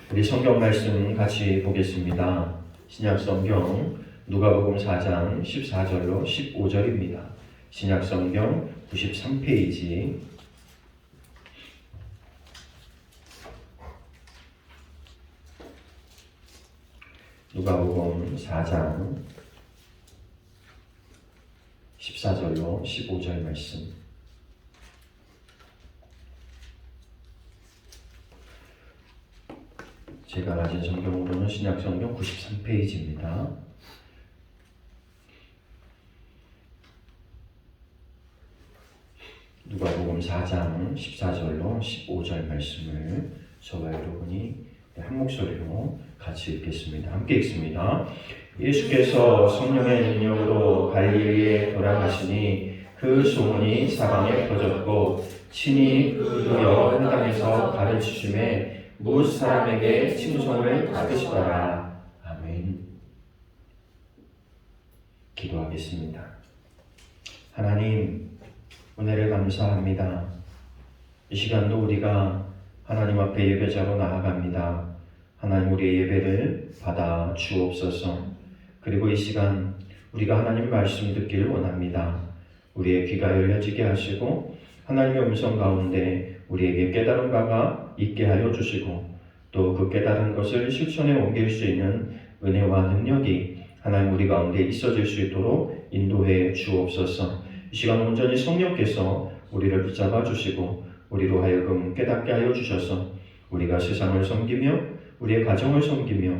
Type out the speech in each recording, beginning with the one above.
우리 성경 말씀 같이 보겠습니다. 신약 성경 누가복음 4장 14절로 15절입니다. 신약 성경 93페이지 누가복음 4장 14절로 15절 말씀. 제가 가진 성경으로는 신약 성경 93페이지입니다. 누가복음 4장 14절로 15절 말씀을 저와 여러분이 한 목소리로 같이 읽겠습니다. 함께 읽습니다. 예수께서 성령의 능력으로 갈릴리에 돌아가시니 그 소문이 사방에 퍼졌고 친히 그 여러 현장에서 가르치심에 무엇 사람에게 칭송을 받으시더라. 아멘. 기도하겠습니다. 하나님, 은혜를 감사합니다. 이 시간도 우리가 하나님 앞에 예배자로 나아갑니다. 하나님, 우리의 예배를 받아 주옵소서. 그리고 이 시간 우리가 하나님 말씀 듣기를 원합니다. 우리의 귀가 열려지게 하시고 하나님의 음성 가운데 우리에게 깨달은 바가 있게 하여 주시고 또 그 깨달은 것을 실천에 옮길 수 있는 은혜와 능력이 하나님 우리 가운데 있어질 수 있도록 인도해 주옵소서. 이 시간 온전히 성령께서 우리를 붙잡아 주시고 우리로 하여금 깨닫게 하여 주셔서 우리가 세상을 섬기며 우리의 가정을 섬기며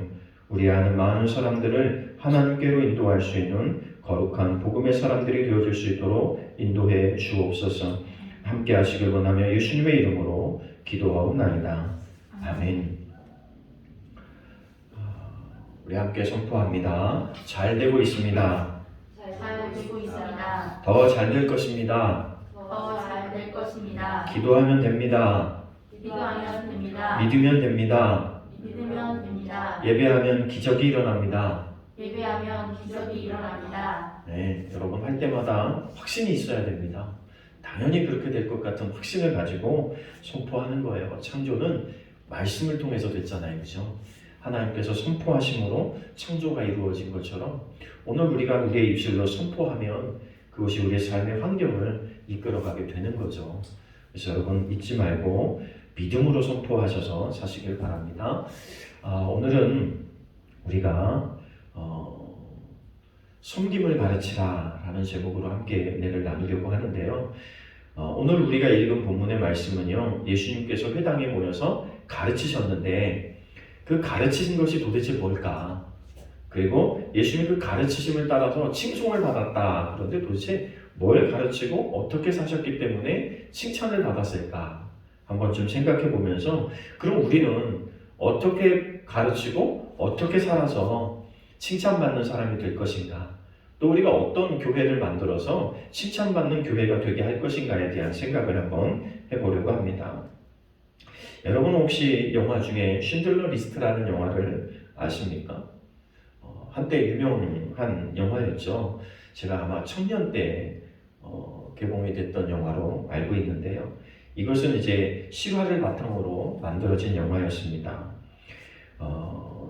우리 아는 많은 사람들을 하나님께로 인도할 수 있는 거룩한 복음의 사람들이 되어질 수 있도록 인도해 주옵소서. 함께 하시길 원하며 예수님의 이름으로 기도하옵나이다. 아멘. 우리 함께 선포합니다. 잘 되고 있습니다. 잘 되고 있습니다. 더 잘 될 것입니다. 더 잘 될 것입니다. 기도하면 됩니다. 기도하면 됩니다. 믿으면 됩니다. 믿으면 됩니다. 예배하면 기적이 일어납니다. 예배하면 기적이 일어납니다. 네, 여러분 할 때마다 확신이 있어야 됩니다. 당연히 그렇게 될 것 같은 확신을 가지고 선포하는 거예요. 창조는 말씀을 통해서 됐잖아요. 그죠? 하나님께서 선포하심으로 창조가 이루어진 것처럼 오늘 우리가 우리의 입술로 선포하면 그것이 우리의 삶의 환경을 이끌어가게 되는 거죠. 그래서 여러분 잊지 말고 믿음으로 선포하셔서 사시길 바랍니다. 오늘은 우리가 섬김을 가르치라 라는 제목으로 함께 은혜를 나누려고 하는데요. 오늘 우리가 읽은 본문의 말씀은요, 예수님께서 회당에 모여서 가르치셨는데 그 가르치신 것이 도대체 뭘까? 그리고 예수님이 그 가르치심을 따라서 칭송을 받았다. 그런데 도대체 뭘 가르치고 어떻게 사셨기 때문에 칭찬을 받았을까? 한번 좀 생각해 보면서 그럼 우리는 어떻게 가르치고 어떻게 살아서 칭찬받는 사람이 될 것인가? 또 우리가 어떤 교회를 만들어서 칭찬받는 교회가 되게 할 것인가에 대한 생각을 한번 해보려고 합니다. 여러분 혹시 영화 중에 쉰들러 리스트라는 영화를 아십니까? 한때 유명한 영화였죠. 제가 아마 청년 때 개봉이 됐던 영화로 알고 있는데요. 이것은 이제 실화를 바탕으로 만들어진 영화였습니다.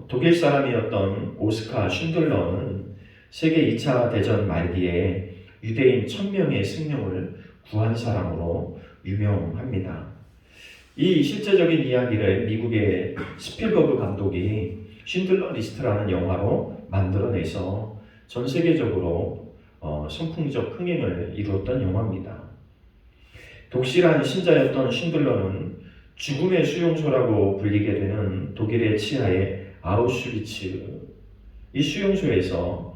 독일 사람이었던 오스카 쉰들러는 세계 2차 대전 말기에 유대인 1000명의 생명을 구한 사람으로 유명합니다. 이 실제적인 이야기를 미국의 스필버그 감독이 쉰들러 리스트라는 영화로 만들어내서 전 세계적으로 선풍적 흥행을 이루었던 영화입니다. 독실한 신자였던 쉰들러는 죽음의 수용소라고 불리게 되는 독일의 치하의 아우슈비츠, 이 수용소에서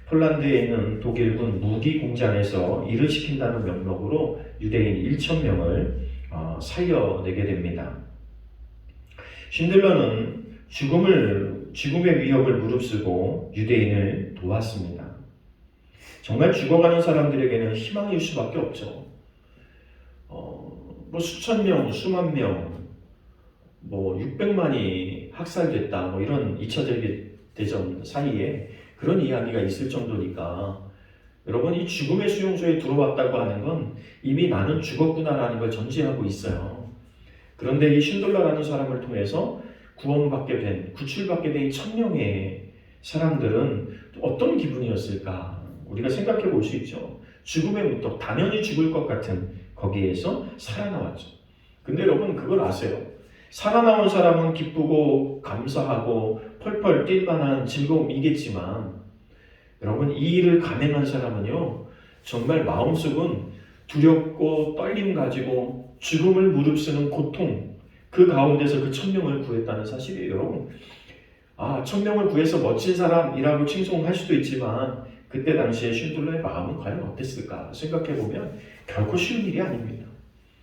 폴란드에 있는 독일군 무기 공장에서 일을 시킨다는 명목으로 유대인 1000명을 살려내게 됩니다. 쉰들러는 죽음의 위협을 무릅쓰고 유대인을 도왔습니다. 정말 죽어가는 사람들에게는 희망일 수밖에 없죠. 수천 명, 수만 명, 600만이 학살됐다, 이런 2차 대전 사이에 그런 이야기가 있을 정도니까 여러분, 이 죽음의 수용소에 들어왔다고 하는 건 이미 나는 죽었구나라는 걸 전제하고 있어요. 그런데 이 쉰들러라는 사람을 통해서 구원받게 된, 구출받게 된 1,000명의 사람들은 어떤 기분이었을까? 우리가 생각해 볼 수 있죠. 죽음의 무턱, 당연히 죽을 것 같은 거기에서 살아나왔죠. 근데 여러분 그걸 아세요? 살아나온 사람은 기쁘고 감사하고 펄펄 뛸 만한 즐거움이겠지만 여러분 이 일을 감행한 사람은요 정말 마음속은 두렵고 떨림 가지고 죽음을 무릅쓰는 고통 그 가운데서 그 1,000명을 구했다는 사실이에요. 여러분 1,000명을 구해서 멋진 사람이라고 칭송할 수도 있지만 그때 당시에 슌들러의 마음은 과연 어땠을까 생각해보면 결코 쉬운 일이 아닙니다.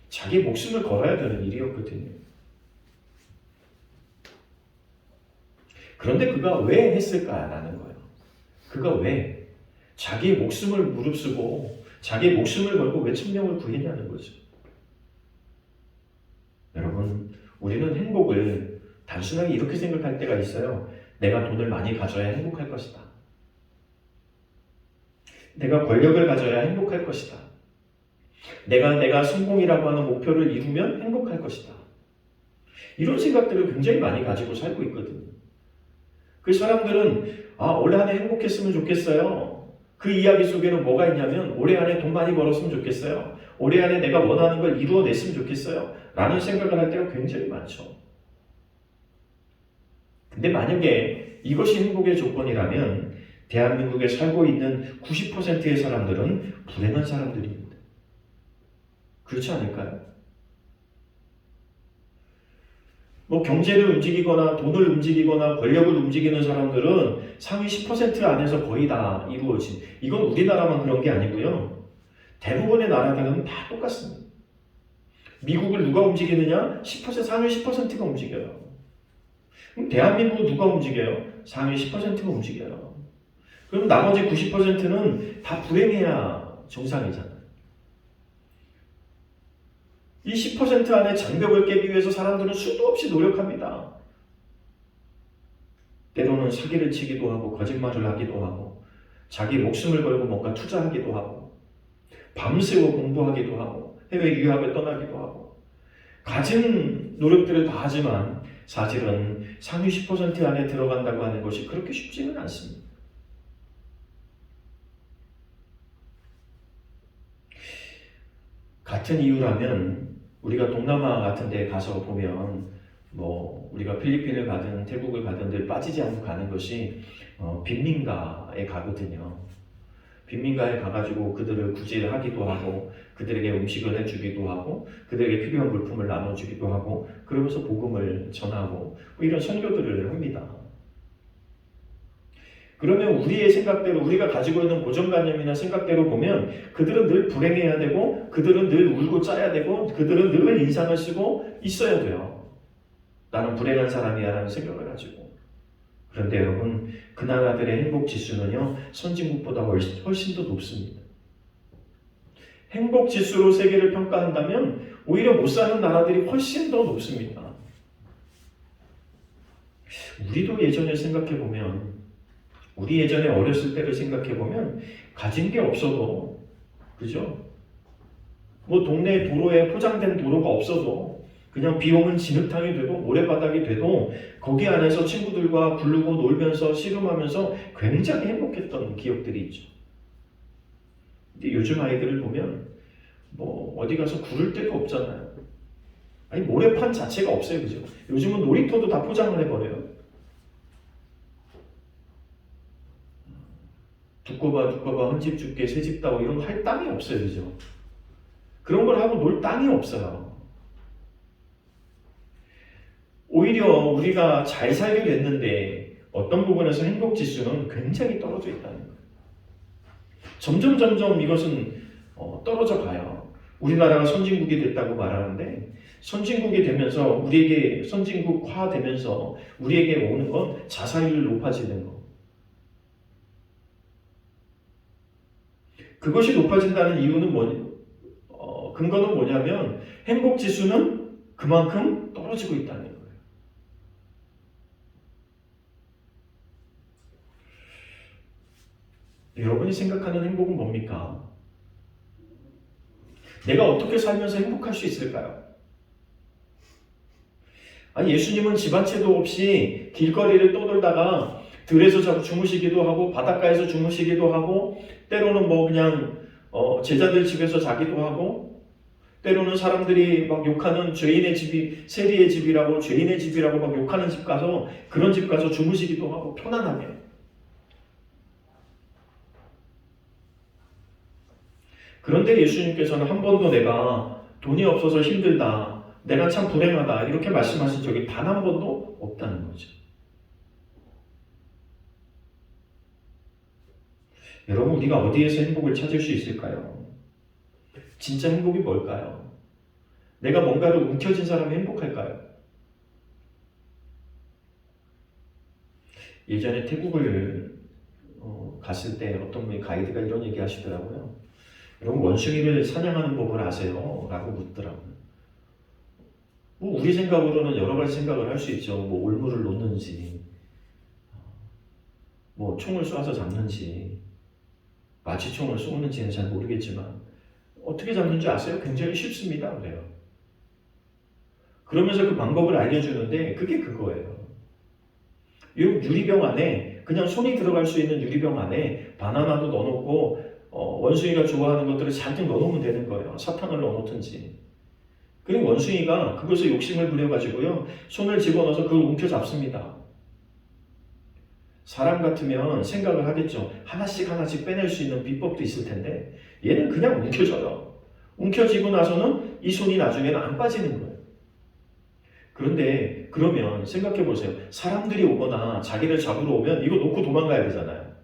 자기 목숨을 걸어야 되는 일이었거든요. 그런데 그가 왜 했을까라는 거예요. 그가 왜 자기의 목숨을 무릅쓰고 자기의 목숨을 걸고 왜 1,000명을 구했냐는 거죠. 여러분 우리는 행복을 단순하게 이렇게 생각할 때가 있어요. 내가 돈을 많이 가져야 행복할 것이다. 내가 권력을 가져야 행복할 것이다. 내가 성공이라고 하는 목표를 이루면 행복할 것이다. 이런 생각들을 굉장히 많이 가지고 살고 있거든요. 그 사람들은 올해 안에 행복했으면 좋겠어요. 그 이야기 속에는 뭐가 있냐면 올해 안에 돈 많이 벌었으면 좋겠어요. 올해 안에 내가 원하는 걸 이루어냈으면 좋겠어요. 라는 생각을 할 때가 굉장히 많죠. 근데 만약에 이것이 행복의 조건이라면 대한민국에 살고 있는 90%의 사람들은 불행한 사람들입니다. 그렇지 않을까요? 경제를 움직이거나 돈을 움직이거나 권력을 움직이는 사람들은 상위 10% 안에서 거의 다 이루어진, 이건 우리나라만 그런 게 아니고요. 대부분의 나라들은 다 똑같습니다. 미국을 누가 움직이느냐? 상위 10%가 움직여요. 그럼 대한민국은 누가 움직여요? 상위 10%가 움직여요. 그럼 나머지 90%는 다 불행해야 정상이잖아요. 이 10% 안에 장벽을 깨기 위해서 사람들은 수도 없이 노력합니다. 때로는 사기를 치기도 하고 거짓말을 하기도 하고 자기 목숨을 걸고 뭔가 투자하기도 하고 밤새워 공부하기도 하고 해외 유학을 떠나기도 하고 가진 노력들을 다 하지만 사실은 상위 10% 안에 들어간다고 하는 것이 그렇게 쉽지는 않습니다. 같은 이유라면 우리가 동남아 같은 데 가서 보면 우리가 필리핀을 가든 태국을 가든 늘 빠지지 않고 가는 것이 빈민가에 가거든요. 빈민가에 가가지고 그들을 구제하기도 하고 그들에게 음식을 해주기도 하고 그들에게 필요한 물품을 나눠주기도 하고 그러면서 복음을 전하고 이런 선교들을 합니다. 그러면 우리의 생각대로 우리가 가지고 있는 고정관념이나 생각대로 보면 그들은 늘 불행해야 되고 그들은 늘 울고 짜야 되고 그들은 늘 인상을 쓰고 있어야 돼요. 나는 불행한 사람이야 라는 생각을 가지고. 그런데 여러분 그 나라들의 행복지수는요 선진국보다 훨씬 더 높습니다. 행복지수로 세계를 평가한다면 오히려 못 사는 나라들이 훨씬 더 높습니다. 우리도 예전에 생각해보면 우리 예전에 어렸을 때를 생각해보면 가진 게 없어도 그죠? 동네 도로에 포장된 도로가 없어도 그냥 비 오면 진흙탕이 되고 모래바닥이 돼도 거기 안에서 친구들과 부르고 놀면서 씨름하면서 굉장히 행복했던 기억들이 있죠. 근데 요즘 아이들을 보면 어디 가서 구를 데도 없잖아요. 아니 모래판 자체가 없어요. 그죠? 요즘은 놀이터도 다 포장을 해버려요. 두꺼봐 흠집 죽게 새집 따고 이런 거 할 땅이 없어요. 그죠? 그런 걸 하고 놀 땅이 없어요. 오히려 우리가 잘 살게 됐는데 어떤 부분에서 행복지수는 굉장히 떨어져 있다는 거예요. 점점 이것은 떨어져 가요. 우리나라가 선진국이 됐다고 말하는데 선진국이 되면서 우리에게 선진국화 되면서 우리에게 오는 건 자살률 높아지는 거. 그것이 높아진다는 이유는 근거는 뭐냐면 행복지수는 그만큼 떨어지고 있다는 거예요. 여러분이 생각하는 행복은 뭡니까? 내가 어떻게 살면서 행복할 수 있을까요? 아니 예수님은 집 한 채도 없이 길거리를 떠돌다가 들에서 자고 주무시기도 하고 바닷가에서 주무시기도 하고 때로는 뭐 그냥 제자들 집에서 자기도 하고 때로는 사람들이 막 욕하는 죄인의 집이 세리의 집이라고 죄인의 집이라고 막 욕하는 집 가서 그런 집 가서 주무시기도 하고 편안하게. 그런데 예수님께서는 한 번도 내가 돈이 없어서 힘들다, 내가 참 불행하다 이렇게 말씀하신 적이 단 한 번도 없다는 거죠. 여러분 우리가 어디에서 행복을 찾을 수 있을까요? 진짜 행복이 뭘까요? 내가 뭔가를 움켜쥔 사람이 행복할까요? 예전에 태국을 갔을 때 어떤 분이 가이드가 이런 얘기 하시더라고요. 여러분 원숭이를 사냥하는 법을 아세요? 라고 묻더라고요. 뭐 우리 생각으로는 여러 가지 생각을 할 수 있죠. 뭐 올무를 놓는지, 뭐 총을 쏴서 잡는지, 마취총을 쏘는지는 잘 모르겠지만 어떻게 잡는 줄 아세요? 굉장히 쉽습니다. 그래요. 그러면서 그 방법을 알려주는데 그게 그거예요. 이 유리병 안에 그냥 손이 들어갈 수 있는 유리병 안에 바나나도 넣어놓고 원숭이가 좋아하는 것들을 잔뜩 넣어놓으면 되는 거예요. 사탕을 넣어놓든지. 그리고 원숭이가 그것을 욕심을 부려가지고요. 손을 집어넣어서 그걸 움켜잡습니다. 사람 같으면 생각을 하겠죠. 하나씩 하나씩 빼낼 수 있는 비법도 있을 텐데 얘는 그냥 움켜져요. 움켜쥐고 나서는 이 손이 나중에는 안 빠지는 거예요. 그런데 그러면 생각해 보세요. 사람들이 오거나 자기를 잡으러 오면 이거 놓고 도망가야 되잖아요.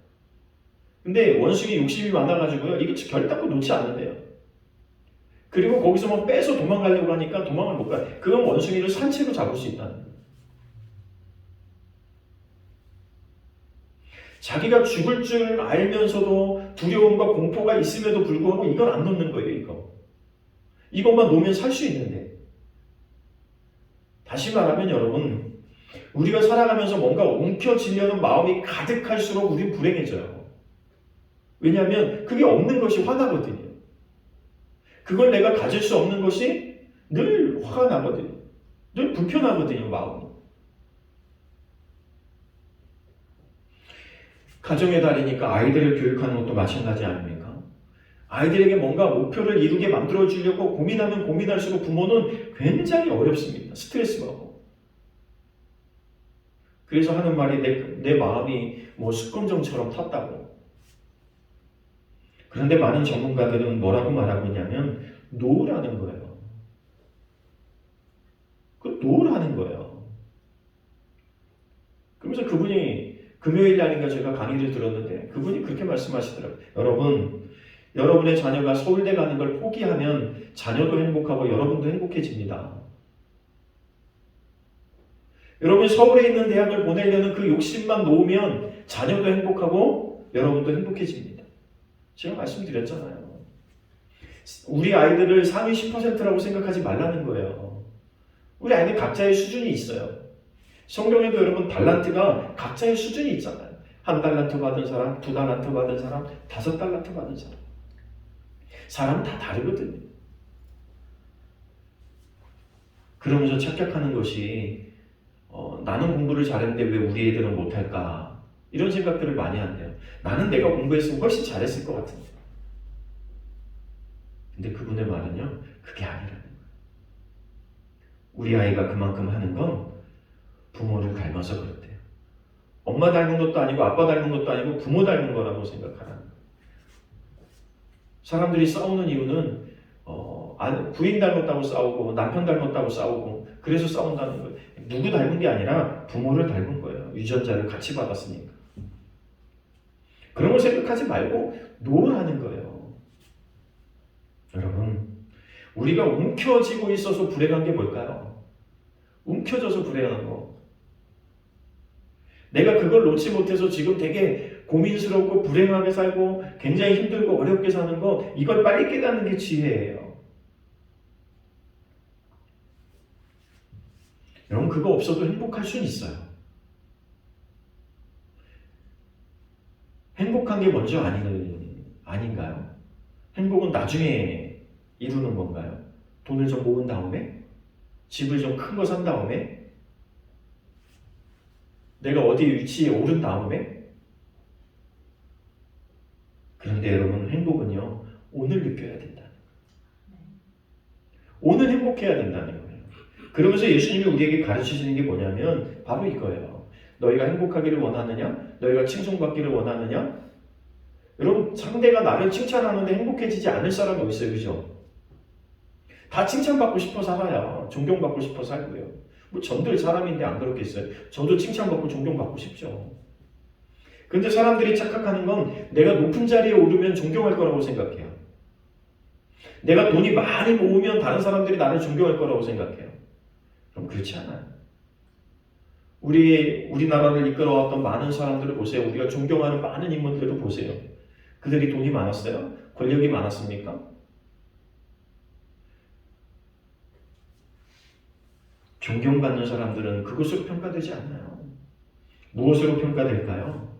근데 원숭이 욕심이 많아가지고요. 이거 결단코 놓지 않는데요. 그리고 거기서 막 빼서 도망가려고 하니까 도망을 못 가요. 그건 원숭이를 산채로 잡을 수 있다는 거예요. 자기가 죽을 줄 알면서도 두려움과 공포가 있음에도 불구하고 이걸 안 놓는 거예요. 이것만 놓으면 살 수 있는데. 다시 말하면 여러분, 우리가 살아가면서 뭔가 움켜쥐려는 마음이 가득할수록 우린 불행해져요. 왜냐하면 그게 없는 것이 화나거든요. 그걸 내가 가질 수 없는 것이 늘 화가 나거든요. 늘 불편하거든요, 마음이. 가정의 달이니까 아이들을 교육하는 것도 마찬가지 아닙니까? 아이들에게 뭔가 목표를 이루게 만들어주려고 고민하면 고민할수록 부모는 굉장히 어렵습니다. 스트레스 받고. 그래서 하는 말이 내 마음이 뭐 습검정처럼 탔다고. 그런데 많은 전문가들은 뭐라고 말하고 있냐면 놓으라는 거예요. 놓으라는 거예요. 그러면서 그분이 금요일 날인가 제가 강의를 들었는데 그분이 그렇게 말씀하시더라고요. 여러분의 자녀가 서울대 가는 걸 포기하면 자녀도 행복하고 여러분도 행복해집니다. 여러분이 서울에 있는 대학을 보내려는 그 욕심만 놓으면 자녀도 행복하고 여러분도 행복해집니다. 제가 말씀드렸잖아요. 우리 아이들을 상위 10%라고 생각하지 말라는 거예요. 우리 아이들 각자의 수준이 있어요. 성경에도 여러분 달란트가 각자의 수준이 있잖아요. 1달란트 받은 사람, 2달란트 받은 사람, 5달란트 받은 사람. 사람은 다 다르거든요. 그러면서 착각하는 것이 나는 공부를 잘했는데 왜 우리 애들은 못할까? 이런 생각들을 많이 한대요. 나는 내가 공부했으면 훨씬 잘했을 것 같은데. 근데 그분의 말은요, 그게 아니라는 거예요. 우리 아이가 그만큼 하는 건 부모를 닮아서 그렇대요. 엄마 닮은 것도 아니고 아빠 닮은 것도 아니고 부모 닮은 거라고 생각하라는 거예요. 사람들이 싸우는 이유는 부인 닮았다고 싸우고 남편 닮았다고 싸우고 그래서 싸운다는 거예요. 누구 닮은 게 아니라 부모를 닮은 거예요. 유전자를 같이 받았으니까. 그런 걸 생각하지 말고 놓으라는 거예요. 여러분, 우리가 움켜쥐고 있어서 불행한 게 뭘까요? 움켜져서 불행한 거. 내가 그걸 놓지 못해서 지금 되게 고민스럽고 불행하게 살고 굉장히 힘들고 어렵게 사는 거, 이걸 빨리 깨닫는 게 지혜예요. 여러분, 그거 없어도 행복할 수는 있어요. 행복한 게 먼저 아닌가요? 행복은 나중에 이루는 건가요? 돈을 좀 모은 다음에? 집을 좀 큰 거 산 다음에? 내가 어디 위치에 오른 다음에. 그런데 여러분, 행복은요, 오늘 느껴야 된다. 오늘 행복해야 된다는 거예요. 그러면서 예수님이 우리에게 가르치시는 게 뭐냐면 바로 이거예요. 너희가 행복하기를 원하느냐? 너희가 칭송받기를 원하느냐? 여러분, 상대가 나를 칭찬하는데 행복해지지 않을 사람이 어디 있어요? 그죠? 다 칭찬받고 싶어 살아야 존경받고 싶어 살고요. 뭐 전들 사람인데 안 그렇겠어요? 저도 칭찬받고 존경받고 싶죠. 근데 사람들이 착각하는 건 내가 높은 자리에 오르면 존경할 거라고 생각해요. 내가 돈이 많이 모으면 다른 사람들이 나를 존경할 거라고 생각해요. 그럼 그렇지 않아요. 우리나라를 이끌어왔던 많은 사람들을 보세요. 우리가 존경하는 많은 인물들을 보세요. 그들이 돈이 많았어요? 권력이 많았습니까? 존경받는 사람들은 그것으로 평가되지 않아요. 무엇으로 평가될까요?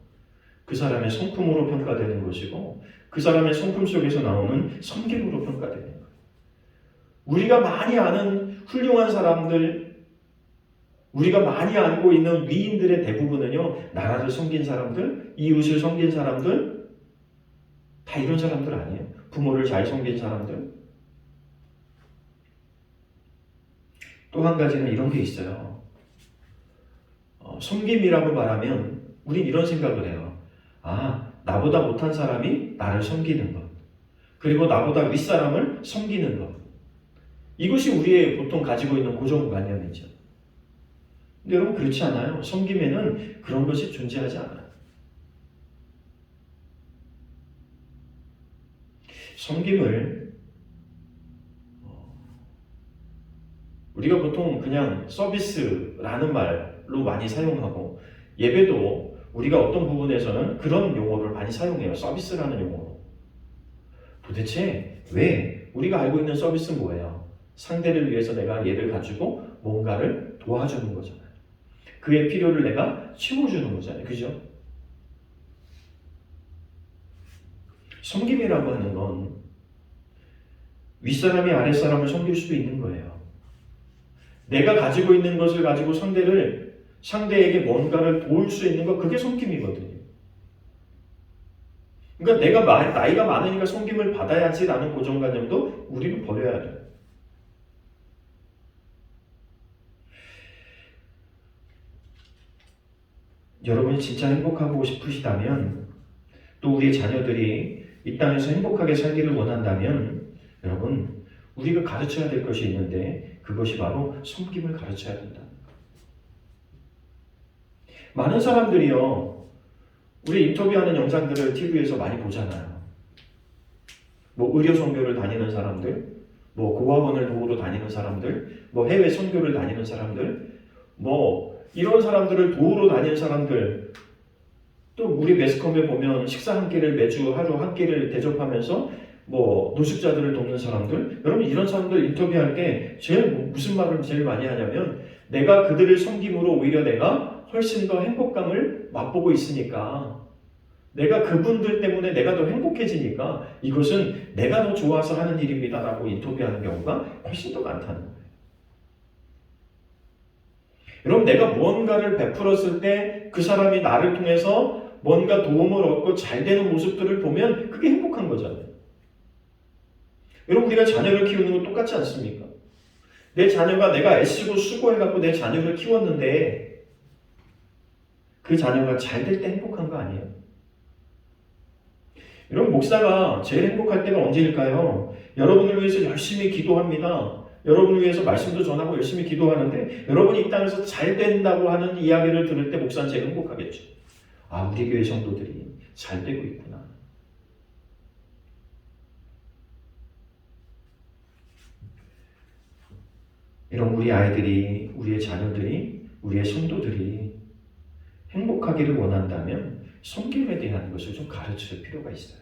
그 사람의 성품으로 평가되는 것이고 그 사람의 성품 속에서 나오는 섬김으로 평가되는 거예요. 우리가 많이 아는 훌륭한 사람들, 우리가 많이 알고 있는 위인들의 대부분은요, 나라를 섬긴 사람들, 이웃을 섬긴 사람들, 다 이런 사람들 아니에요? 부모를 잘 섬긴 사람들. 또 한 가지는 이런 게 있어요. 섬김이라고 말하면 우린 이런 생각을 해요. 아, 나보다 못한 사람이 나를 섬기는 것. 그리고 나보다 윗사람을 섬기는 것. 이것이 우리의 보통 가지고 있는 고정관념이죠. 근데 여러분, 그렇지 않아요. 섬김에는 그런 것이 존재하지 않아요. 섬김을 우리가 보통 그냥 서비스라는 말로 많이 사용하고, 예배도 우리가 어떤 부분에서는 그런 용어를 많이 사용해요. 서비스라는 용어로. 도대체 왜 우리가 알고 있는 서비스는 뭐예요? 상대를 위해서 내가 얘를 가지고 뭔가를 도와주는 거잖아요. 그의 필요를 내가 채워주는 거잖아요. 그죠? 섬김이라고 하는 건 윗사람이 아랫사람을 섬길 수도 있는 거예요. 내가 가지고 있는 것을 가지고 상대에게 뭔가를 도울 수 있는 것, 그게 섬김이거든요. 그러니까 내가 나이가 많으니까 섬김을 받아야지라는 고정관념도 우리는 버려야 돼요. 여러분이 진짜 행복하고 싶으시다면, 또 우리의 자녀들이 이 땅에서 행복하게 살기를 원한다면, 여러분, 우리가 가르쳐야 될 것이 있는데 그것이 바로 섬김을 가르쳐야 된다. 많은 사람들이요, 우리 인터뷰하는 영상들을 TV에서 많이 보잖아요. 뭐 의료 선교를 다니는 사람들, 뭐 고아원을 도우러 다니는 사람들, 뭐 해외 선교를 다니는 사람들, 뭐 이런 사람들을 도우러 다니는 사람들, 또 우리 매스컴에 보면 식사 한 끼를 매주 하루 한 끼를 대접하면서 뭐 노숙자들을 돕는 사람들, 여러분 이런 사람들 인터뷰할 때 무슨 말을 제일 많이 하냐면, 내가 그들을 섬김으로 오히려 내가 훨씬 더 행복감을 맛보고 있으니까, 내가 그분들 때문에 내가 더 행복해지니까 이것은 내가 더 좋아서 하는 일입니다 라고 인터뷰하는 경우가 훨씬 더 많다는 거예요. 여러분, 내가 무언가를 베풀었을 때 그 사람이 나를 통해서 뭔가 도움을 얻고 잘 되는 모습들을 보면 그게 행복한 거잖아요. 여러분, 우리가 자녀를 키우는 거 똑같지 않습니까? 내 자녀가, 내가 애쓰고 수고해갖고 내 자녀를 키웠는데 그 자녀가 잘 될 때 행복한 거 아니에요? 여러분, 목사가 제일 행복할 때가 언제일까요? 여러분을 위해서 열심히 기도합니다. 여러분을 위해서 말씀도 전하고 열심히 기도하는데 여러분이 이 땅에서 잘 된다고 하는 이야기를 들을 때 목사는 제일 행복하겠죠. 아, 우리 교회 성도들이 잘 되고 있구나. 이런 우리 아이들이, 우리의 자녀들이, 우리의 성도들이 행복하기를 원한다면 섬김에 대한 것을 좀 가르칠 필요가 있어요.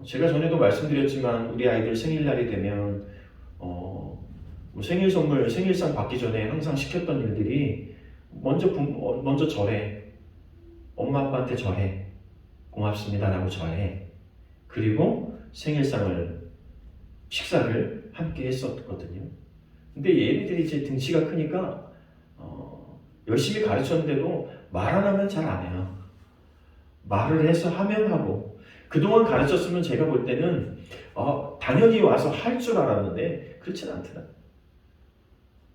제가 전에도 말씀드렸지만 우리 아이들 생일날이 되면 뭐 생일 선물, 생일상 받기 전에 항상 시켰던 일들이 먼저 절해. 엄마 아빠한테 절해. 고맙습니다 라고 절해. 그리고 식사를 함께 했었거든요. 근데 얘네들이 이제 등치가 크니까 열심히 가르쳤는데도 말 안 하면 잘 안 해요. 말을 해서 하면 하고. 그동안 가르쳤으면 제가 볼 때는 당연히 와서 할 줄 알았는데 그렇진 않더라.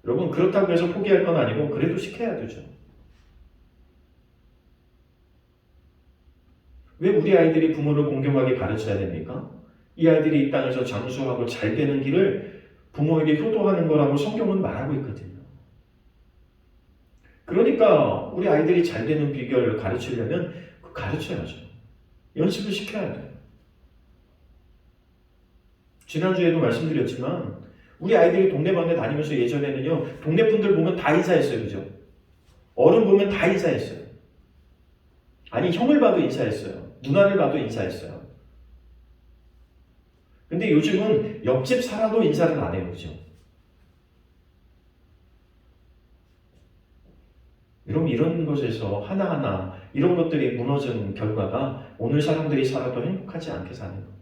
여러분, 그렇다고 해서 포기할 건 아니고 그래도 시켜야 되죠. 왜 우리 아이들이 부모를 공경하게 가르쳐야 됩니까? 이 아이들이 이 땅에서 장수하고 잘 되는 길을 부모에게 효도하는 거라고 성경은 말하고 있거든요. 그러니까 우리 아이들이 잘 되는 비결을 가르치려면 가르쳐야죠. 연습을 시켜야 돼요. 지난주에도 말씀드렸지만 우리 아이들이 동네방네 다니면서 예전에는요, 동네 분들 보면 다 인사했어요. 그죠? 어른 보면 다 인사했어요. 아니, 형을 봐도 인사했어요. 누나를 봐도 인사했어요. 근데 요즘은 옆집 살아도 인사를 안 해요. 그죠? 여러분, 이런 것에서 하나하나 이런 것들이 무너진 결과가 오늘 사람들이 살아도 행복하지 않게 사는 거예요.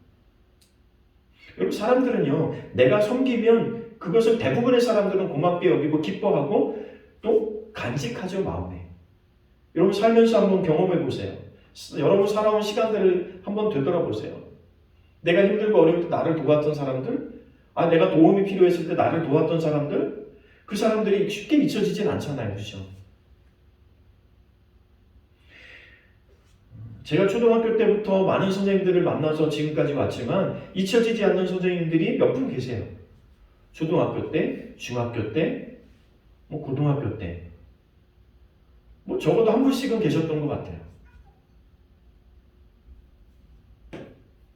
여러분, 사람들은요, 내가 섬기면 그것을 대부분의 사람들은 고맙게 여기고 기뻐하고 또 간직하죠, 마음에. 여러분, 살면서 한번 경험해 보세요. 여러분 살아온 시간들을 한번 되돌아보세요. 내가 힘들고 어려울 때 나를 도왔던 사람들, 내가 도움이 필요했을 때 나를 도왔던 사람들, 그 사람들이 쉽게 잊혀지진 않잖아요. 그렇죠? 제가 초등학교 때부터 많은 선생님들을 만나서 지금까지 왔지만 잊혀지지 않는 선생님들이 몇 분 계세요. 초등학교 때, 중학교 때, 고등학교 때, 적어도 한 분씩은 계셨던 것 같아요.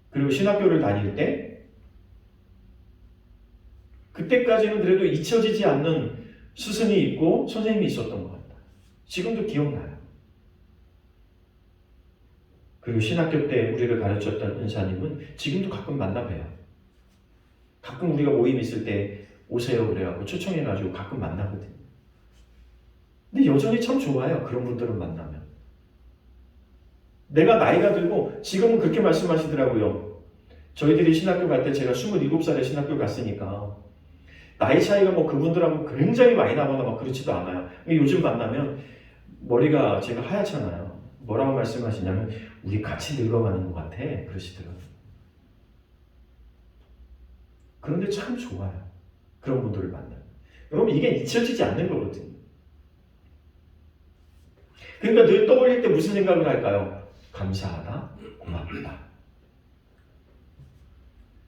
그리고 신학교를 다닐 때, 그때까지는 그래도 잊혀지지 않는 스승이 있고 선생님이 있었던 것 같아요. 지금도 기억나요. 그리고 신학교 때 우리를 가르쳤던 은사님은 지금도 가끔 만나봬요. 가끔 우리가 모임 있을 때 오세요 그래갖고 초청해가지고 가끔 만나거든요. 근데 여전히 참 좋아요. 그런 분들은 만나면. 내가 나이가 들고 지금은 그렇게 말씀하시더라고요. 저희들이 신학교 갈 때 제가 27살에 신학교 갔으니까 나이 차이가 그분들하고 굉장히 많이 나거나 그렇지도 않아요. 요즘 만나면 머리가 제가 하얗잖아요. 뭐라고 말씀하시냐면 우리 같이 늙어가는 것 같아 그러시더라고요. 그런데 참 좋아요. 그런 분들을 만나면. 여러분, 이게 잊혀지지 않는 거거든요. 그러니까 늘 떠올릴 때 무슨 생각을 할까요? 감사하다, 고맙다.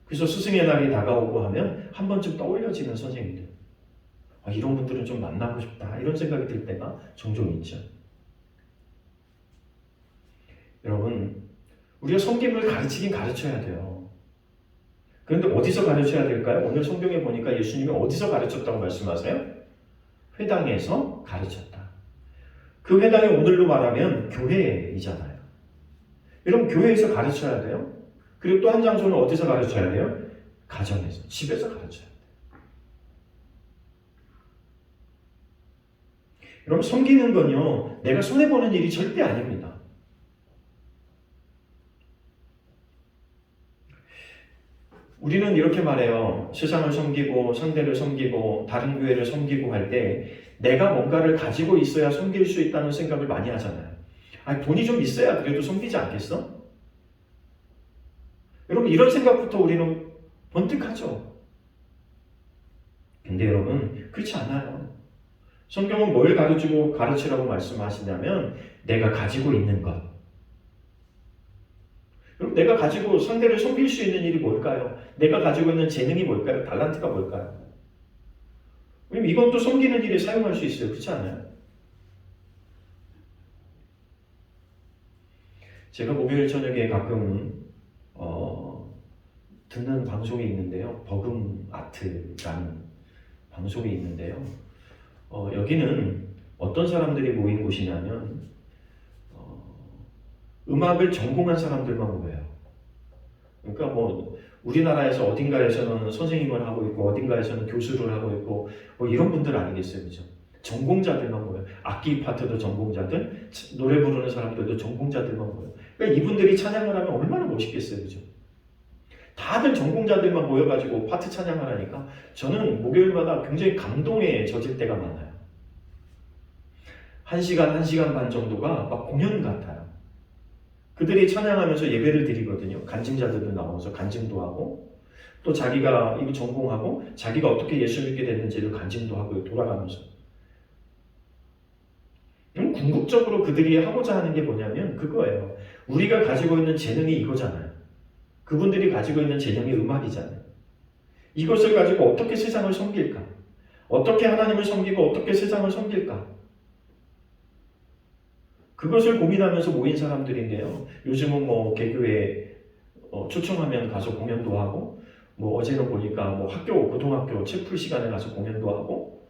그래서 스승의 날이 다가오고 하면 한 번쯤 떠올려지는 선생님들. 이런 분들은 좀 만나고 싶다. 이런 생각이 들 때가 종종 있죠. 여러분, 우리가 섬김을 가르치긴 가르쳐야 돼요. 그런데 어디서 가르쳐야 될까요? 오늘 성경에 보니까 예수님이 어디서 가르쳤다고 말씀하세요? 회당에서 가르쳤다. 그 회당이 오늘로 말하면 교회이잖아요. 여러분, 교회에서 가르쳐야 돼요. 그리고 또 한 장소는 어디서 가르쳐야 돼요? 가정에서, 집에서 가르쳐야 돼요. 여러분, 섬기는 건요, 내가 손해보는 일이 절대 아닙니다. 우리는 이렇게 말해요. 세상을 섬기고 상대를 섬기고 다른 교회를 섬기고 할 때 내가 뭔가를 가지고 있어야 섬길 수 있다는 생각을 많이 하잖아요. 돈이 좀 있어야 그래도 섬기지 않겠어? 여러분, 이런 생각부터 우리는 번뜩하죠. 근데 여러분, 그렇지 않아요. 성경은 뭘 가르치라고 말씀하시냐면 내가 가지고 있는 것. 그럼 내가 가지고 상대를 섬길 수 있는 일이 뭘까요? 내가 가지고 있는 재능이 뭘까요? 달란트가 뭘까요? 그럼 이것도 섬기는 일에 사용할 수 있어요. 그렇지 않아요? 제가 목요일 저녁에 가끔 듣는 방송이 있는데요. 버금 아트라는 방송이 있는데요. 여기는 어떤 사람들이 모인 곳이냐면 음악을 전공한 사람들만 모여요. 그러니까 우리나라에서 어딘가에서는 선생님을 하고 있고 어딘가에서는 교수를 하고 있고 이런 분들 아니겠어요, 그죠? 전공자들만 모여요. 악기 파트도 전공자들, 노래 부르는 사람들도 전공자들만 모여요. 그러니까 이분들이 찬양을 하면 얼마나 멋있겠어요, 그죠? 다들 전공자들만 모여가지고 파트 찬양하라니까 저는 목요일마다 굉장히 감동에 젖을 때가 많아요. 1시간, 1시간 반 정도가 막 공연 같아요. 그들이 찬양하면서 예배를 드리거든요. 간증자들도 나와서 간증도 하고 또 자기가 이거 전공하고 자기가 어떻게 예수 믿게 됐는지를 간증도 하고 돌아가면서 궁극적으로 그들이 하고자 하는 게 뭐냐면 그거예요. 우리가 가지고 있는 재능이 이거잖아요. 그분들이 가지고 있는 재능이 음악이잖아요. 이것을 가지고 어떻게 세상을 섬길까? 어떻게 하나님을 섬기고 어떻게 세상을 섬길까? 그것을 고민하면서 모인 사람들인데요. 요즘은 뭐 개교에 초청하면 가서 공연도 하고 뭐 어제는 보니까 뭐 학교, 고등학교 채플 시간에 가서 공연도 하고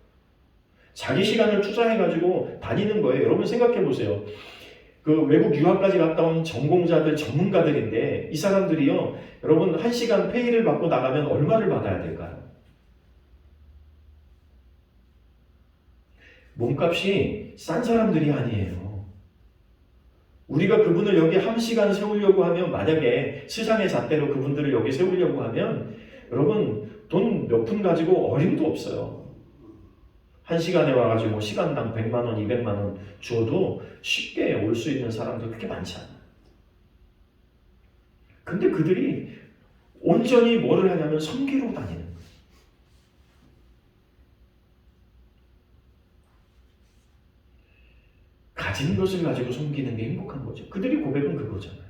자기 시간을 투자해가지고 다니는 거예요. 여러분 생각해 보세요. 그 외국 유학까지 갔다 온 전공자들, 전문가들인데 이 사람들이요. 여러분 1시간 페이를 받고 나가면 얼마를 받아야 될까요? 몸값이 싼 사람들이 아니에요. 우리가 그분을 여기 1시간 세우려고 하면 만약에 세상의 잣대로 그분들을 여기 세우려고 하면 여러분 돈 몇 푼 가지고 어림도 없어요. 1시간에 와가지고 뭐 시간당 100만 원, 200만 원 주어도 쉽게 올 수 있는 사람들 그렇게 많지 않아요. 근데 그들이 온전히 뭐를 하냐면 섬기러 다니는 거예요. 가진 것을 가지고 섬기는 게 행복한 거죠. 그들이 고백은 그거잖아요.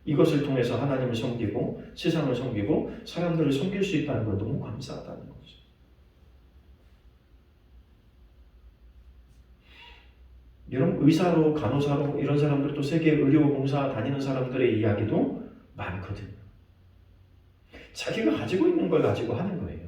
이것을 통해서 하나님을 섬기고 세상을 섬기고 사람들을 섬길 수 있다는 건 너무 감사하다는 거죠. 여러분 의사로 간호사로 이런 사람들도 세계 의료봉사 다니는 사람들의 이야기도 많거든요. 자기가 가지고 있는 걸 가지고 하는 거예요.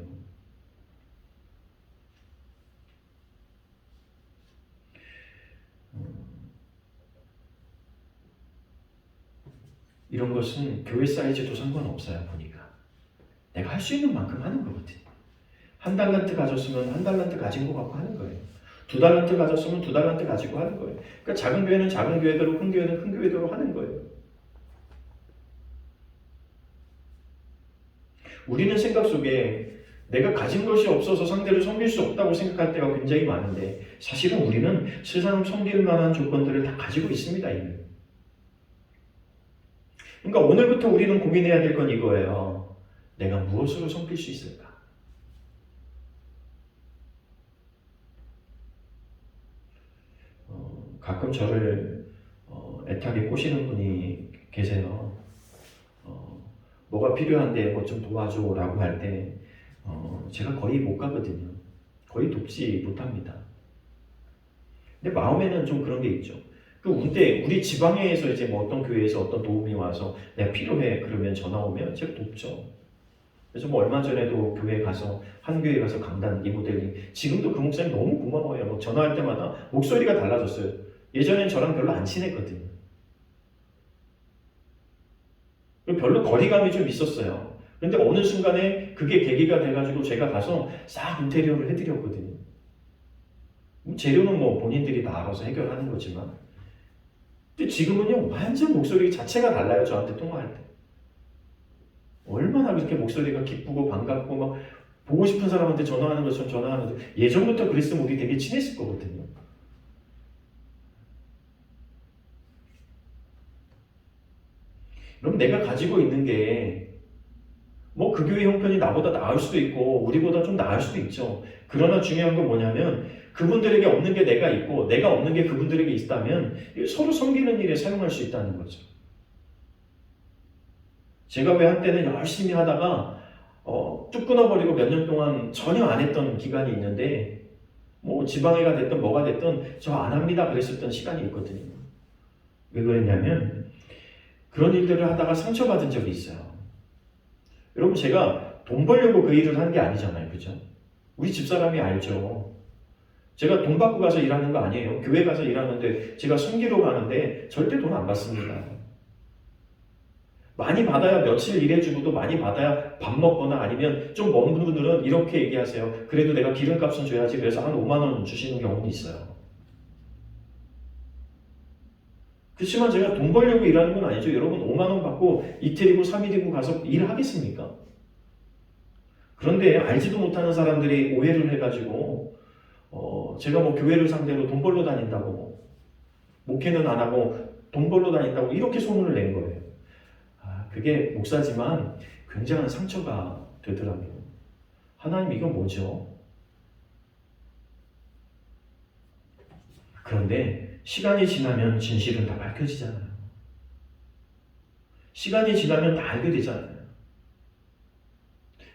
이런 것은 교회 사이즈도 상관없어요. 보니까 내가 할 수 있는 만큼 하는 거거든요. 1달란트 가졌으면 1달란트 가진 것 갖고 하는 거예요. 2달란트 가졌으면 2달란트 가지고 하는 거예요. 그러니까 작은 교회는 작은 교회대로, 큰 교회는 큰 교회대로 하는 거예요. 우리는 생각 속에 내가 가진 것이 없어서 상대를 섬길 수 없다고 생각할 때가 굉장히 많은데 사실은 우리는 세상을 섬길 만한 조건들을 다 가지고 있습니다. 이미. 그러니까 오늘부터 우리는 고민해야 될 건 이거예요. 내가 무엇으로 섬길 수 있을까? 가끔 저를 애타게 꼬시는 분이 계세요. 뭐가 필요한데 뭐 좀 도와줘라고 할 때 제가 거의 못 가거든요. 거의 돕지 못합니다. 근데 마음에는 좀 그런 게 있죠. 근데 우리 지방에서 이제 뭐 어떤 교회에서 어떤 도움이 와서 내가 필요해 그러면 전화 오면 제가 돕죠. 그래서 뭐 얼마 전에도 교회 가서 한 교회 가서 강단 리모델링 지금도 그 목사님 너무 고마워요. 뭐 전화할 때마다 목소리가 달라졌어요. 예전엔 저랑 별로 안 친했거든요. 별로 거리감이 좀 있었어요. 근데 어느 순간에 그게 계기가 돼가지고 제가 가서 싹 인테리어를 해드렸거든요. 재료는 뭐 본인들이 다 알아서 해결하는 거지만 근데 지금은요 완전 목소리 자체가 달라요. 저한테 통화할 때 얼마나 그렇게 목소리가 기쁘고 반갑고 막 보고 싶은 사람한테 전화하는 것처럼 전화하는데 예전부터 그랬으면 우리 되게 친했을 거거든요. 그럼 내가 가지고 있는 게 뭐 그 교회 형편이 나보다 나을 수도 있고 우리보다 좀 나을 수도 있죠. 그러나 중요한 건 뭐냐면 그분들에게 없는 게 내가 있고 내가 없는 게 그분들에게 있다면 서로 섬기는 일에 사용할 수 있다는 거죠. 제가 왜 한때는 열심히 하다가 뚝 끊어버리고 몇 년 동안 전혀 안 했던 기간이 있는데 뭐 지방회가 됐든 뭐가 됐든 저 안 합니다 그랬었던 시간이 있거든요. 왜 그랬냐면 그런 일들을 하다가 상처받은 적이 있어요. 여러분 제가 돈 벌려고 그 일을 한 게 아니잖아요. 그죠? 우리 집사람이 알죠. 제가 돈 받고 가서 일하는 거 아니에요. 교회 가서 일하는데 제가 섬기러 가는데 절대 돈 안 받습니다. 많이 받아야 며칠 일해주고도 많이 받아야 밥 먹거나 아니면 좀 먼 분들은 이렇게 얘기하세요. 그래도 내가 기름값은 줘야지. 그래서 한 5만 원 주시는 경우는 있어요. 그렇지만 제가 돈 벌려고 일하는 건 아니죠. 여러분 5만 원 받고 이틀이고 3일이고 가서 일하겠습니까? 그런데 알지도 못하는 사람들이 오해를 해가지고 제가 뭐 교회를 상대로 돈 벌러 다닌다고 목회는 안 하고 돈 벌러 다닌다고 이렇게 소문을 낸 거예요. 그게 목사지만 굉장한 상처가 되더라고요. 하나님 이건 뭐죠? 그런데 시간이 지나면 진실은 다 밝혀지잖아요. 시간이 지나면 다 알게 되잖아요.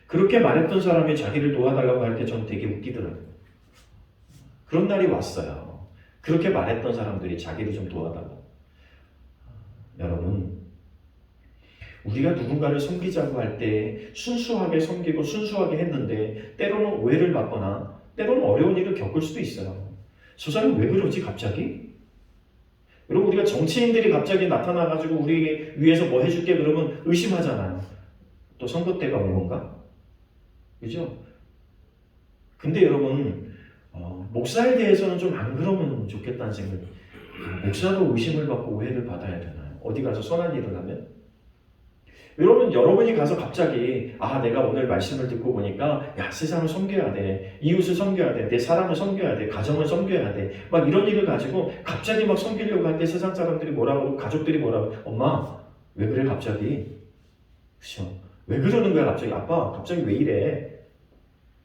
그렇게 말했던 사람이 자기를 도와달라고 할 때 저는 되게 웃기더라고요. 그런 날이 왔어요. 그렇게 말했던 사람들이 자기를 좀 도와달라고. 여러분, 우리가 누군가를 섬기자고 할 때 순수하게 섬기고 순수하게 했는데 때로는 오해를 받거나 때로는 어려운 일을 겪을 수도 있어요. 저 사람 왜 그러지 갑자기? 여러분 우리가 정치인들이 갑자기 나타나가지고 우리 위해서 뭐 해줄게 그러면 의심하잖아요. 또 선거 때가 온 건가? 그죠? 근데 여러분 목사에 대해서는 좀 안 그러면 좋겠다는 생각이. 목사도 의심을 받고 오해를 받아야 되나요? 어디 가서 선한 일을 하면? 여러분이 가서 갑자기 내가 오늘 말씀을 듣고 보니까 세상을 섬겨야 돼, 이웃을 섬겨야 돼, 내 사람을 섬겨야 돼, 가정을 섬겨야 돼, 막 이런 일을 가지고 갑자기 막 섬기려고 할 때 세상 사람들이 뭐라고 하고 가족들이 뭐라고, 엄마 왜 그래 갑자기? 그렇죠? 왜 그러는 거야 갑자기? 아빠 갑자기 왜 이래?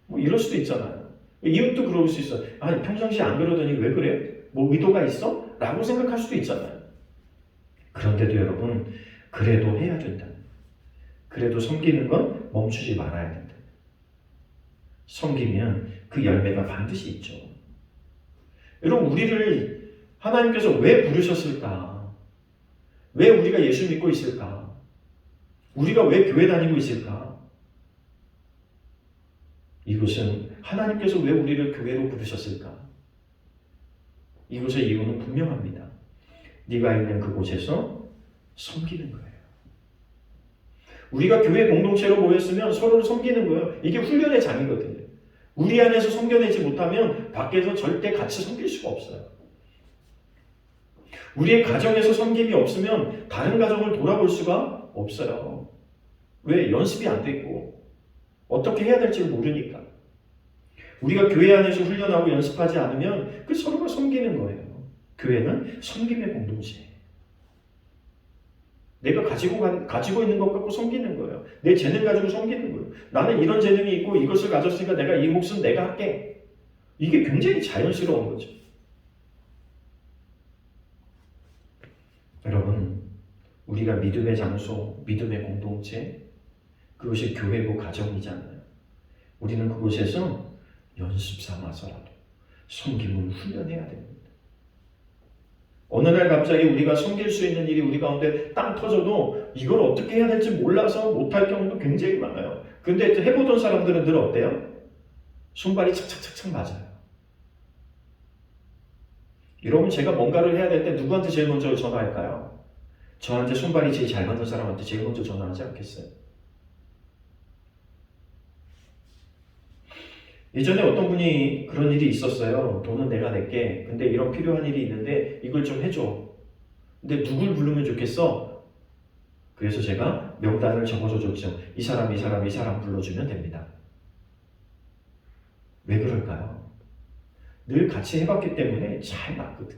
뭐 이럴 수도 있잖아요. 이웃도 그럴 수 있어. 평상시에 안 그러더니 왜 그래? 뭐 의도가 있어? 라고 생각할 수도 있잖아요. 그런데도 여러분 그래도 해야 된다. 그래도 섬기는 건 멈추지 말아야 된다. 섬기면 그 열매가 반드시 있죠. 여러분 우리를 하나님께서 왜 부르셨을까? 왜 우리가 예수 믿고 있을까? 우리가 왜 교회 다니고 있을까? 이것은 하나님께서 왜 우리를 교회로 부르셨을까? 이것의 이유는 분명합니다. 네가 있는 그곳에서 섬기는 거예요. 우리가 교회 공동체로 모였으면 서로를 섬기는 거예요. 이게 훈련의 장이거든요. 우리 안에서 섬겨내지 못하면 밖에서 절대 같이 섬길 수가 없어요. 우리의 가정에서 섬김이 없으면 다른 가정을 돌아볼 수가 없어요. 왜? 연습이 안 되고 어떻게 해야 될지 모르니까. 우리가 교회 안에서 훈련하고 연습하지 않으면 그 서로가 섬기는 거예요. 교회는 섬김의 공동체예요. 내가 가지고 있는 것 갖고 섬기는 거예요. 내 재능 가지고 섬기는 거예요. 나는 이런 재능이 있고 이것을 가졌으니까 내가 이 몫은 내가 할게. 이게 굉장히 자연스러운 거죠. 여러분, 우리가 믿음의 장소, 믿음의 공동체, 그것이 교회고 가정이잖아요. 우리는 그곳에서 연습 삼아서라도 섬김을 훈련해야 됩니다. 어느 날 갑자기 우리가 섬길 수 있는 일이 우리 가운데 땅 터져도 이걸 어떻게 해야 될지 몰라서 못할 경우도 굉장히 많아요. 근데 해보던 사람들은 늘 어때요? 손발이 착착착착 맞아요. 여러분 제가 뭔가를 해야 될 때 누구한테 제일 먼저 전화할까요? 저한테 손발이 제일 잘 맞는 사람한테 제일 먼저 전화하지 않겠어요? 예전에 어떤 분이 그런 일이 있었어요. 돈은 내가 낼게. 근데 이런 필요한 일이 있는데 이걸 좀 해줘. 근데 누굴 부르면 좋겠어? 그래서 제가 명단을 적어서 줬죠. 이 사람 불러주면 됩니다. 왜 그럴까요? 늘 같이 해봤기 때문에 잘 맞거든.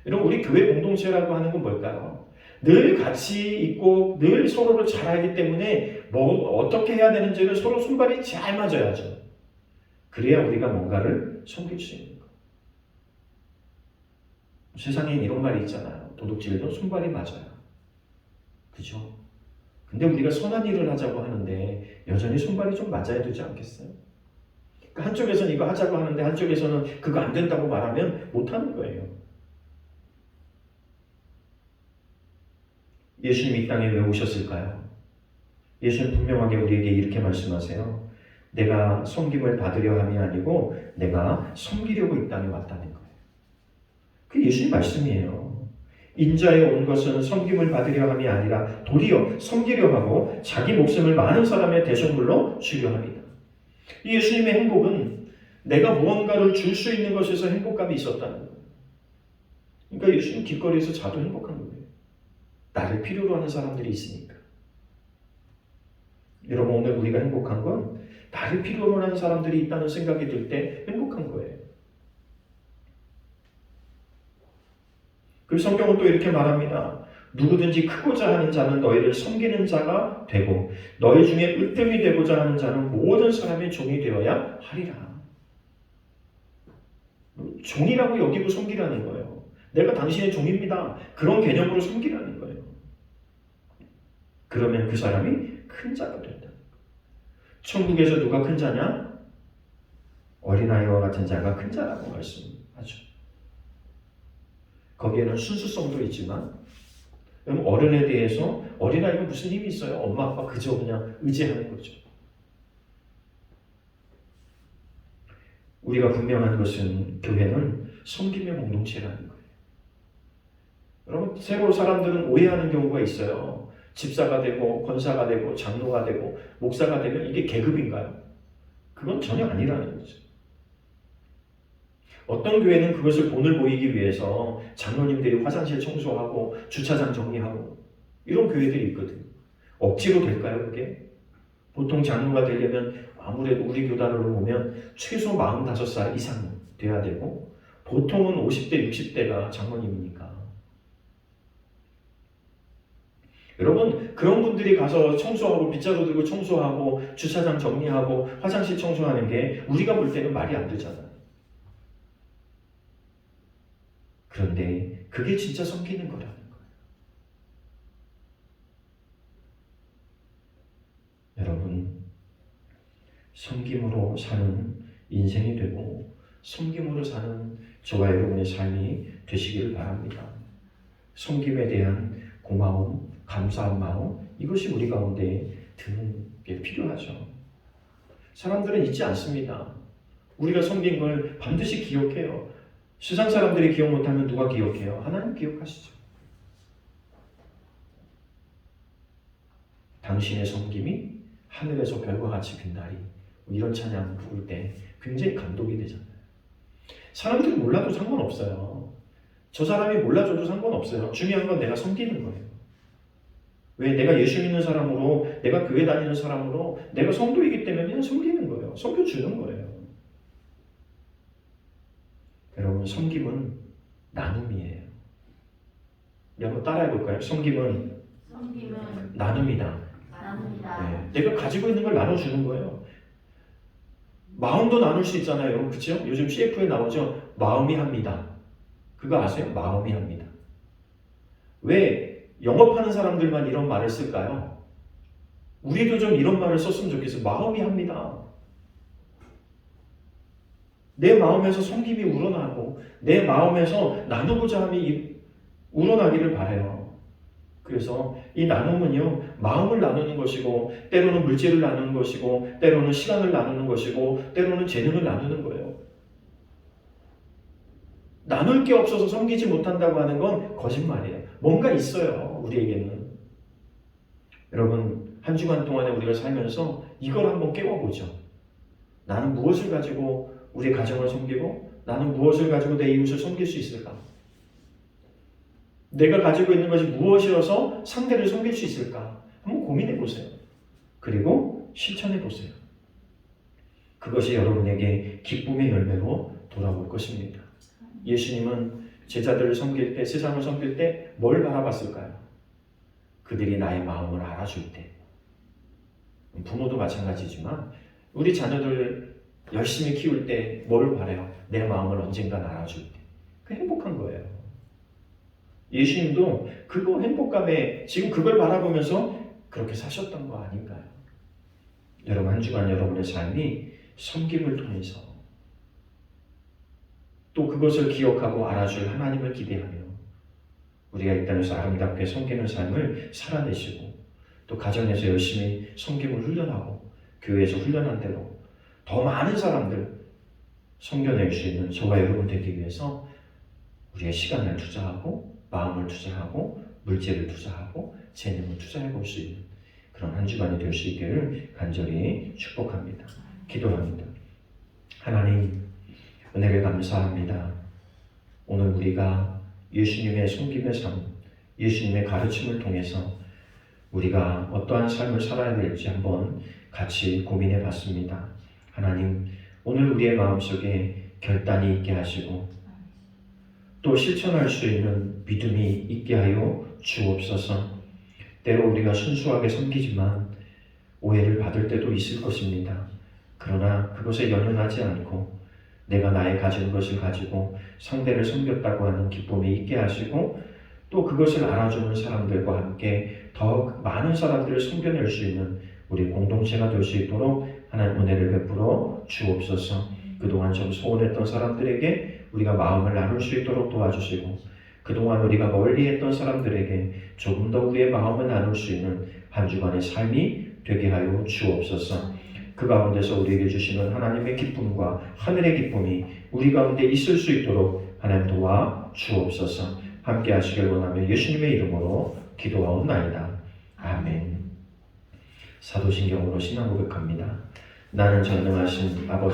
여러분 우리 교회 공동체라고 하는 건 뭘까요? 늘 같이 있고 늘 서로를 잘 알기 때문에 뭐 어떻게 해야 되는지를 서로 손발이 잘 맞아야죠. 그래야 우리가 뭔가를 섬길 수 있는 거예요. 세상에 이런 말이 있잖아요. 도둑질도 손발이 맞아요. 그죠? 근데 우리가 선한 일을 하자고 하는데 여전히 손발이 좀 맞아야 되지 않겠어요? 그러니까 한쪽에서는 이거 하자고 하는데 한쪽에서는 그거 안 된다고 말하면 못하는 거예요. 예수님 이 땅에 왜 오셨을까요? 예수님 분명하게 우리에게 이렇게 말씀하세요. 내가 섬김을 받으려 함이 아니고 내가 섬기려고 이 땅에 왔다는 거예요. 그게 예수님 말씀이에요. 인자에 온 것은 섬김을 받으려 함이 아니라 도리어 섬기려 하고 자기 목숨을 많은 사람의 대속물로 주려 합니다. 이 예수님의 행복은 내가 무언가를 줄 수 있는 것에서 행복감이 있었다는 거예요. 그러니까 예수님 길거리에서 자도 행복한 거예요. 나를 필요로 하는 사람들이 있으니까. 여러분, 오늘 우리가 행복한 건 나를 필요로 하는 사람들이 있다는 생각이 들 때 행복한 거예요. 그리고 성경은 또 이렇게 말합니다. 누구든지 크고자 하는 자는 너희를 섬기는 자가 되고 너희 중에 으뜸이 되고자 하는 자는 모든 사람의 종이 되어야 하리라. 종이라고 여기고 섬기라는 거예요. 내가 당신의 종입니다. 그런 개념으로 섬기라는 거예요. 그러면 그 사람이 큰 자가 된다. 천국에서 누가 큰 자냐? 어린아이와 같은 자가 큰 자라고 말씀하죠. 거기에는 순수성도 있지만 어른에 대해서 어린아이가 무슨 힘이 있어요? 엄마 아빠 그저 그냥 의지하는 거죠. 우리가 분명한 것은 교회는 섬김의 공동체라는 거예요. 여러분, 새로 사람들은 오해하는 경우가 있어요. 집사가 되고 권사가 되고 장로가 되고 목사가 되면 이게 계급인가요? 그건 전혀 아니라는 거죠. 어떤 교회는 그것을 본을 보이기 위해서 장로님들이 화장실 청소하고 주차장 정리하고 이런 교회들이 있거든요. 억지로 될까요, 그게? 보통 장로가 되려면 아무래도 우리 교단으로 보면 최소 45살 이상 돼야 되고 보통은 50대, 60대가 장로님이니까. 여러분, 그런 분들이 가서 청소하고 빗자루 들고 청소하고 주차장 정리하고 화장실 청소하는 게 우리가 볼 때는 말이 안 되잖아요. 그런데 그게 진짜 섬기는 거라는 거예요. 여러분, 섬김으로 사는 인생이 되고 섬김으로 사는 저와 여러분의 삶이 되시기를 바랍니다. 섬김에 대한 고마움, 감사한 마음, 이것이 우리 가운데 드는 게 필요하죠. 사람들은 잊지 않습니다. 우리가 섬긴 걸 반드시 기억해요. 세상 사람들이 기억 못하면 누가 기억해요? 하나님 기억하시죠. 당신의 섬김이 하늘에서 별과 같이 빛나리. 이런 찬양 부를 때 굉장히 감동이 되잖아요. 사람들이 몰라도 상관없어요. 저 사람이 몰라줘도 상관없어요. 중요한 건 내가 섬기는 거예요. 왜? 내가 예수 믿는 사람으로, 내가 교회 다니는 사람으로, 내가 성도이기 때문에 그냥 섬기는 거예요. 섬겨주는 거예요. 여러분, 섬김은 나눔이에요. 한번 따라해 볼까요? 섬김은 나눔이다. 네, 내가 가지고 있는 걸 나눠주는 거예요. 마음도 나눌 수 있잖아요, 여러분. 그렇죠? 요즘 CF에 나오죠. 마음이 합니다. 그거 아세요? 마음이 합니다. 왜 영업하는 사람들만 이런 말을 쓸까요? 우리도 좀 이런 말을 썼으면 좋겠어요. 마음이 합니다. 내 마음에서 섬김이 우러나고 내 마음에서 나누고자 함이 우러나기를 바라요. 그래서 이 나눔은요, 마음을 나누는 것이고 때로는 물질을 나누는 것이고 때로는 시간을 나누는 것이고 때로는 재능을 나누는 거예요. 나눌 게 없어서 섬기지 못한다고 하는 건 거짓말이에요. 뭔가 있어요, 우리에게는. 여러분, 한 주간 동안에 우리가 살면서 이걸 한번 깨워보죠. 나는 무엇을 가지고 우리 가정을 섬기고 나는 무엇을 가지고 내 이웃을 섬길 수 있을까? 내가 가지고 있는 것이 무엇이어서 상대를 섬길 수 있을까? 한번 고민해 보세요. 그리고 실천해 보세요. 그것이 여러분에게 기쁨의 열매로 돌아올 것입니다. 예수님은 제자들을 섬길 때, 세상을 섬길 때 뭘 바라봤을까요? 그들이 나의 마음을 알아줄 때. 부모도 마찬가지지만 우리 자녀들 열심히 키울 때 뭘 바라요? 내 마음을 언젠가 알아줄 때. 그 행복한 거예요. 예수님도 그거 행복감에 지금 그걸 바라보면서 그렇게 사셨던 거 아닌가요? 여러분, 한 주간 여러분의 삶이 섬김을 통해서 또 그것을 기억하고 알아줄 하나님을 기대하며 우리가 이 땅에서 아름답게 섬기는 삶을 살아내시고 또 가정에서 열심히 섬김을 훈련하고 교회에서 훈련한 대로 더 많은 사람들 섬겨낼 수 있는 저와 여러분 되기 위해서 우리의 시간을 투자하고 마음을 투자하고 물질을 투자하고 재능을 투자해 볼 수 있는 그런 한 주간이 될 수 있기를 간절히 축복합니다. 기도합니다. 하나님, 은혜를 감사합니다. 오늘 우리가 예수님의 섬김의 삶, 예수님의 가르침을 통해서 우리가 어떠한 삶을 살아야 될지 한번 같이 고민해 봤습니다. 하나님, 오늘 우리의 마음속에 결단이 있게 하시고 또 실천할 수 있는 믿음이 있게 하여 주옵소서. 때로 우리가 순수하게 섬기지만 오해를 받을 때도 있을 것입니다. 그러나 그것에 연연하지 않고 내가 나의 가진 것을 가지고 상대를 섬겼다고 하는 기쁨이 있게 하시고 또 그것을 알아주는 사람들과 함께 더 많은 사람들을 섬겨낼 수 있는 우리 공동체가 될 수 있도록 하나님 은혜를 베풀어 주옵소서. 그동안 좀 소원했던 사람들에게 우리가 마음을 나눌 수 있도록 도와주시고 그동안 우리가 멀리했던 사람들에게 조금 더 우리의 마음을 나눌 수 있는 한 주간의 삶이 되게 하여 주옵소서. 그 가운데서 우리에게 주시는 하나님의 기쁨과 하늘의 기쁨이 우리 가운데 있을 수 있도록 하나님 도와 주옵소서. 함께 하시길 원하며 예수님의 이름으로 기도하옵나이다. 아멘. 사도신경으로 신앙 고백합니다. 나는 전능하신 아버지